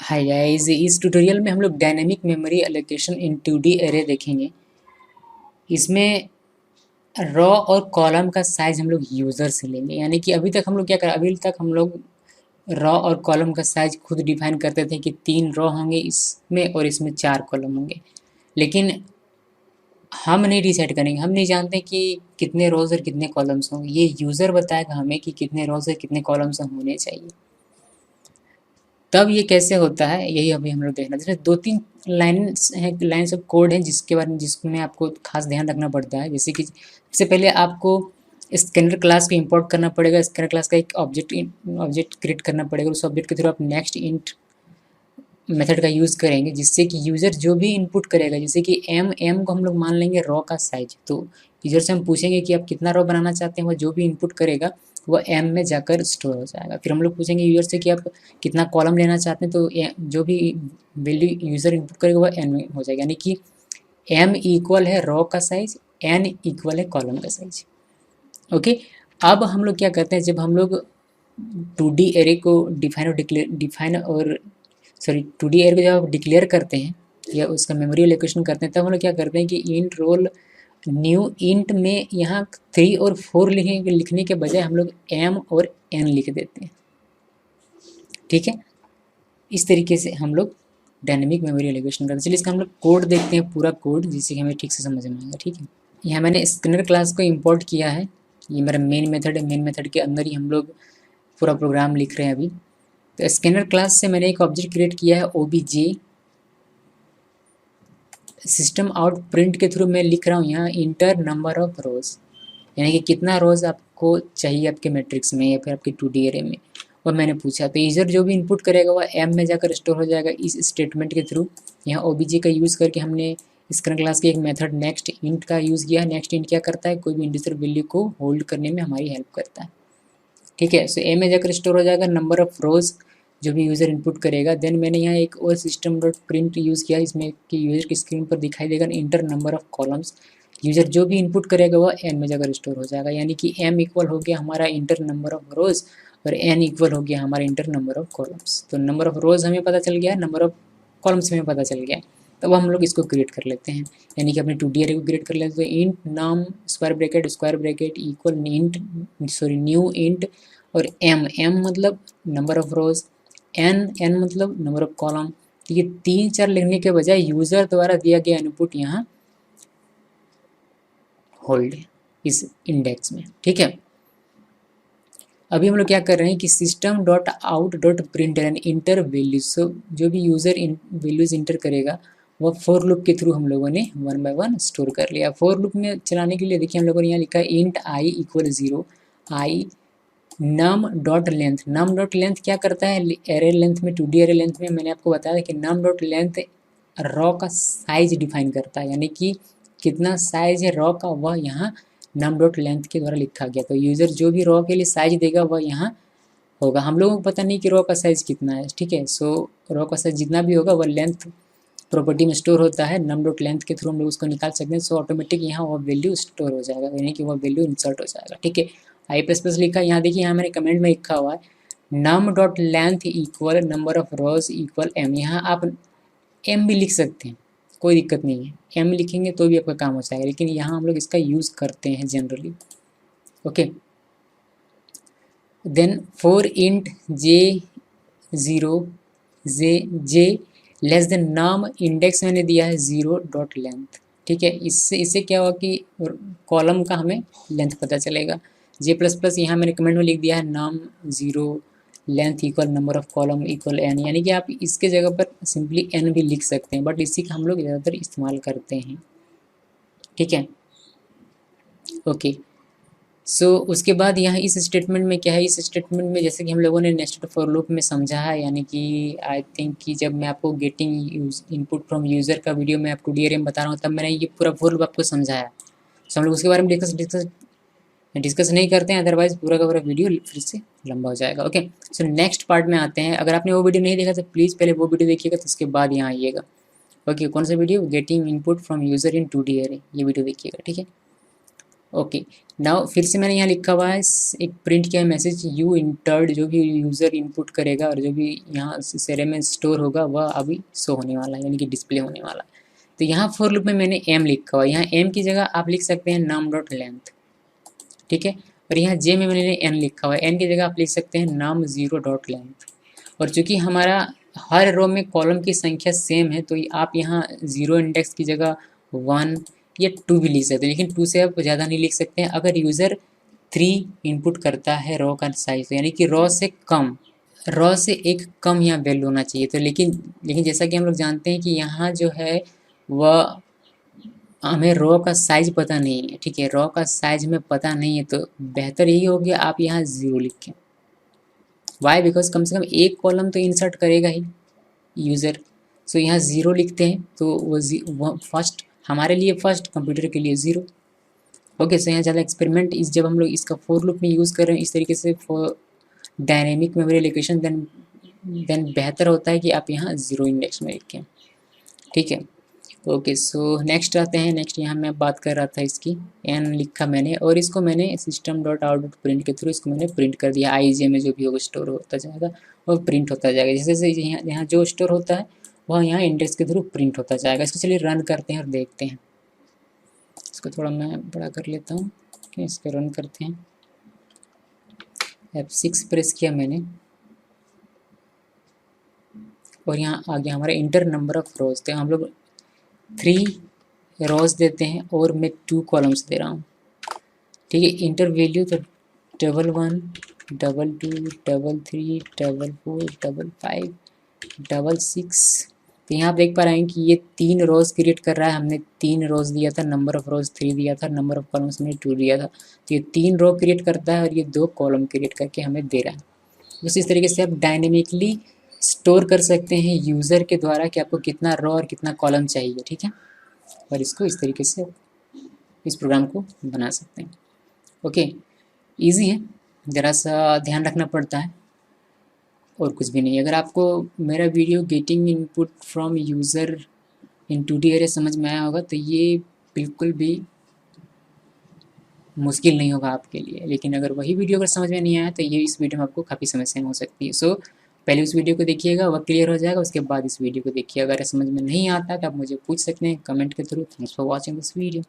Hi guys, इस tutorial में हम लोग dynamic memory allocation in 2D array देखेंगे। इसमें रॉ और कॉलम का साइज हम लोग यूज़र से लेंगे, यानी कि अभी तक हम लोग क्या कर अभी तक हम लोग रॉ और कॉलम का साइज खुद डिफाइन करते थे कि 3 रॉ होंगे इसमें और इसमें 4 कॉलम होंगे। लेकिन हम नहीं डिसाइड करेंगे, हम नहीं जानते कि कितने रोज़ और कितने कॉलम्स होंगे। ये यूज़र बताएगा हमें कि कितने रोज़ और कितने कॉलम्स होने चाहिए। तब ये कैसे होता है, यही अभी हम लोग देखना। जैसे 2-3 लाइन्स ऑफ कोड हैं जिसके बारे में जिसमें आपको खास ध्यान रखना पड़ता है। जैसे कि सबसे पहले आपको स्कैनर क्लास को इंपोर्ट करना पड़ेगा। स्कैनर क्लास का एक ऑब्जेक्ट क्रिएट करना पड़ेगा। उस ऑब्जेक्ट के थ्रू आप नेक्स्ट इंट मेथड का यूज़ करेंगे, जिससे कि यूज़र जो भी इनपुट करेगा, जैसे कि एम को हम लोग मान लेंगे रॉ का साइज। तो यूज़र से हम पूछेंगे कि आप कितना रॉ बनाना चाहते हैं, वह जो भी इनपुट करेगा वह एम में जाकर स्टोर हो जाएगा। फिर हम लोग पूछेंगे यूज़र से कि आप कितना कॉलम लेना चाहते हैं, तो जो भी वैल्यू यूज़र इनपुट करेगा वह एन में हो जाएगा। यानी कि एम इक्वल है रॉ का साइज, एन इक्वल है कॉलम का साइज। ओके, अब हम लोग क्या करते हैं, जब हम लोग 2D एरे को डिफाइन और सॉरी 2D एरे को जब आप डिक्लेयर करते हैं या उसका मेमोरी एलोकेशन करते हैं, तब हम लोग क्या करते हैं कि इंट रोल न्यू इंट में यहाँ 3 और 4 लिखने के बजाय हम लोग एम और एन लिख देते हैं। ठीक है, इस तरीके से हम लोग डायनेमिक मेमोरी एलोकेशन करते हैं। चलिए इसका हम लोग कोड देखते हैं, पूरा कोड, जिससे कि हमें ठीक से समझ में आएगा। ठीक है, यहाँ मैंने स्कैनर क्लास को इंपोर्ट किया है। ये मेरा मेन मेथड है। मेन मेथड के अंदर ही हम लोग पूरा प्रोग्राम लिख रहे हैं अभी। तो स्कैनर क्लास से मैंने एक ऑब्जेक्ट क्रिएट किया है ओबीजे। सिस्टम आउट प्रिंट के थ्रू मैं लिख रहा हूँ यहाँ इंटर नंबर ऑफ रोज, यानी कि कितना रोज आपको चाहिए आपके मैट्रिक्स में या फिर आपके 2D एरे में, और मैंने पूछा। तो यूज़र जो भी इनपुट करेगा वह एम में जाकर स्टोर हो जाएगा इस स्टेटमेंट के थ्रू। यहाँ ओबीजे का यूज़ करके हमने स्कैनर क्लास के एक मेथड नेक्स्ट इंट का यूज़ किया है। नेक्स्ट इंट क्या करता है, कोई भी इंटीजर वैल्यू को होल्ड करने में हमारी हेल्प करता है। ठीक है, सो एम में जाकर स्टोर हो जाएगा नंबर ऑफ रोज जो भी यूज़र इनपुट करेगा। देन मैंने यहाँ एक और सिस्टम डॉट प्रिंट यूज़ किया, इसमें कि यूज़र की स्क्रीन पर दिखाई देगा inter number of columns. User जो भी इनपुट करेगा वह एन में जाकर स्टोर हो जाएगा, यानी कि एम इक्वल हो गया हमारा इंटर नंबर ऑफ रोज और एन इक्वल हो गया हमारा इंटर नंबर ऑफ कॉलम्स। तो नंबर ऑफ रोज हमें पता चल गया, नंबर ऑफ कॉलम्स हमें पता चल गया। तब हम लोग इसको क्रिएट कर लेते हैं, यानी कि अपने 2D एरे को क्रिएट कर लेते हैं। इंट नाम square bracket equal int new int और एम मतलब नंबर ऑफ रोज, एन मतलब नंबर ऑफ कॉलम। तो ये 3-4 लिखने के बजाय यूज़र द्वारा दिया गया इनपुट यहाँ होल्ड इस इंडेक्स में। ठीक है, अभी हम लोग क्या कर रहे हैं कि system dot out dot print n enter values. So जो भी यूज़र वैल्यूज इंटर करेगा वह फोर लूप के थ्रू हम लोगों ने 1 बाय 1 स्टोर कर लिया। फोर लूप में चलाने के लिए देखिए हम लोगों ने यहाँ लिखा है int i equal 0, i num dot length. Num dot length क्या करता है, एरे लेंथ में 2D एरे लेंथ में मैंने आपको बताया कि नम डॉट लेंथ रॉ का साइज डिफाइन करता है, यानी कि कितना साइज है रॉ का वह यहाँ नम डॉट लेंथ के द्वारा लिखा गया। तो यूज़र जो भी रॉ के लिए साइज देगा वह यहाँ होगा। हम लोगों को पता नहीं कि रॉ का साइज कितना है। ठीक है, सो रॉ का साइज जितना भी होगा वह लेंथ प्रॉपर्टी में स्टोर होता है। नम डॉट लेंथ के थ्रू हम लोग उसको निकाल सकते हैं। सो ऑटोमेटिक यहाँ वह वैल्यू स्टोर हो जाएगा, यानी कि वह वैल्यू इंसर्ट हो जाएगा। ठीक है, आई प्लस प्लस लिखा यहाँ देखिए, यहाँ मैंने कमेंट में लिखा हुआ है num dot length equal number of rows equal M. यहाँ आप एम भी लिख सकते हैं, कोई दिक्कत नहीं है। एम लिखेंगे तो भी आपका काम हो जाएगा, लेकिन यहाँ हम लोग इसका यूज़ करते हैं generally. Okay, then for int j 0 j less than num index मैंने दिया है 0 डॉट लेंथ। ठीक है, इससे क्या हुआ कि कॉलम का हमें लेंथ पता चलेगा। जे प्लस प्लस यहाँ मैंने कमेंट में लिख दिया है num 0 length equal number of column equal N, यानी कि आप इसके जगह पर सिंपली एन भी लिख सकते हैं, बट इसी का हम लोग ज़्यादातर इस्तेमाल करते हैं। ठीक है, ओके। सो उसके बाद यहाँ इस स्टेटमेंट में क्या है, इस स्टेटमेंट में जैसे कि हम लोगों ने नेस्टेड फॉर लूप में समझा है, यानी कि आई थिंक कि जब मैं आपको गेटिंग इनपुट फ्रॉम यूज़र का वीडियो में आपको DRM बता रहा हूँ तब मैंने ये पूरा फॉर लूप आपको समझाया। सो हम लोग उसके बारे में डिस्कस नहीं करते हैं, अदरवाइज पूरा का पूरा वीडियो फिर से लंबा हो जाएगा। ओके, सो नेक्स्ट पार्ट में आते हैं। अगर आपने वो वीडियो नहीं देखा तो प्लीज़ पहले वो वीडियो देखिएगा, तो उसके बाद यहाँ आइएगा। ओके, कौन सा video, getting input from user in 2D array, ये वीडियो देखिएगा। ठीक है, ओके, नाउ फिर से मैंने यहाँ लिखा हुआ है, एक प्रिंट किया है मैसेज, यू इंटर्ड, जो भी यूज़र इनपुट करेगा और जो भी यहाँ इस एरे में स्टोर होगा वह अभी शो होने वाला है, यानी कि डिस्प्ले होने वाला है। तो यहाँ फॉर लूप में मैंने एम लिखा हुआ है, यहाँ एम की जगह आप लिख सकते हैं नाम डॉट लेंथ, ठीक है। और यहाँ जे में मैंने एन लिखा हुआ है, एन की जगह आप लिख सकते हैं नाम जीरो डॉट लेंथ। और चूंकि हमारा हर रो में कॉलम की संख्या सेम है, तो आप यहाँ जीरो इंडेक्स की जगह वन या टू भी लिख सकते हैं, लेकिन टू से आप ज़्यादा नहीं लिख सकते हैं। अगर यूज़र थ्री इनपुट करता है रो का साइज, यानी कि रो से कम, रो से एक कम यहाँ वैल्यू होना चाहिए। तो लेकिन लेकिन जैसा कि हम लोग जानते हैं कि यहाँ जो है वह, हमें रो का साइज पता नहीं है, ठीक है, रो का साइज हमें पता नहीं है, तो बेहतर यही होगी आप यहाँ ज़ीरो लिखें। वाई? बिकॉज कम से कम एक कॉलम तो इंसर्ट करेगा ही यूज़र। सो यहाँ ज़ीरो लिखते हैं, तो वो फर्स्ट हमारे लिए फर्स्ट, कंप्यूटर के लिए ज़ीरो। ओके, सो यहाँ ज़्यादा एक्सपेरिमेंट इस, जब हम लोग इसका फोर लूप में यूज़ कर रहे हैं इस तरीके से for dynamic memory allocation, then बेहतर होता है कि आप यहाँ ज़ीरो इंडेक्स में लिखें, ठीक है। ओके, सो नेक्स्ट आते हैं। नेक्स्ट यहाँ मैं बात कर रहा था इसकी, एन लिखा मैंने और इसको मैंने system dot out dot print के थ्रू इसको मैंने प्रिंट कर दिया। आईजे में जो भी होगा स्टोर होता जाएगा और प्रिंट होता जाएगा, जैसे जैसे यहाँ यहाँ जो स्टोर होता है वह यहाँ इंडेक्स के थ्रू प्रिंट होता जाएगा। इसको चलिए रन करते हैं और देखते हैं। इसको थोड़ा मैं बड़ा कर लेता हूँ, इसको रन करते हैं। F6 प्रेस किया मैंने और यहाँ आ गया हमारा इंटर नंबर ऑफ रोज। तो हम लोग 3 रोज देते हैं और मैं 2 कॉलम्स दे रहा हूँ, ठीक है। इंटर वैल्यू तो 11 22 33 44 55 66। तो यहाँ आप देख पा रहे हैं कि ये 3 रोज क्रिएट कर रहा है। हमने 3 रोज दिया था, नंबर ऑफ रोज 3 दिया था, नंबर ऑफ कॉलम्स हमने 2 दिया था। तो ये 3 रो क्रिएट करता है और ये 2 कॉलम क्रिएट करके हमें दे रहा है। बस इस तरीके से आप डायनेमिकली स्टोर कर सकते हैं यूज़र के द्वारा कि आपको कितना रो और कितना कॉलम चाहिए, ठीक है। और इसको इस तरीके से इस प्रोग्राम को बना सकते हैं। ओके, ईजी है, ज़रा सा ध्यान रखना पड़ता है और कुछ भी नहीं। अगर आपको मेरा video getting input from user in 2D array समझ में आया होगा तो ये बिल्कुल भी मुश्किल नहीं होगा आपके लिए। लेकिन अगर वही वीडियो अगर समझ में नहीं आया तो ये इस वीडियो में आपको काफ़ी समस्याएं हो सकती है। सो पहले उस वीडियो को देखिएगा, वह क्लियर हो जाएगा, उसके बाद इस वीडियो को देखिए। अगर समझ में नहीं आता तो आप मुझे पूछ सकते हैं कमेंट के through. Thanks for watching this video.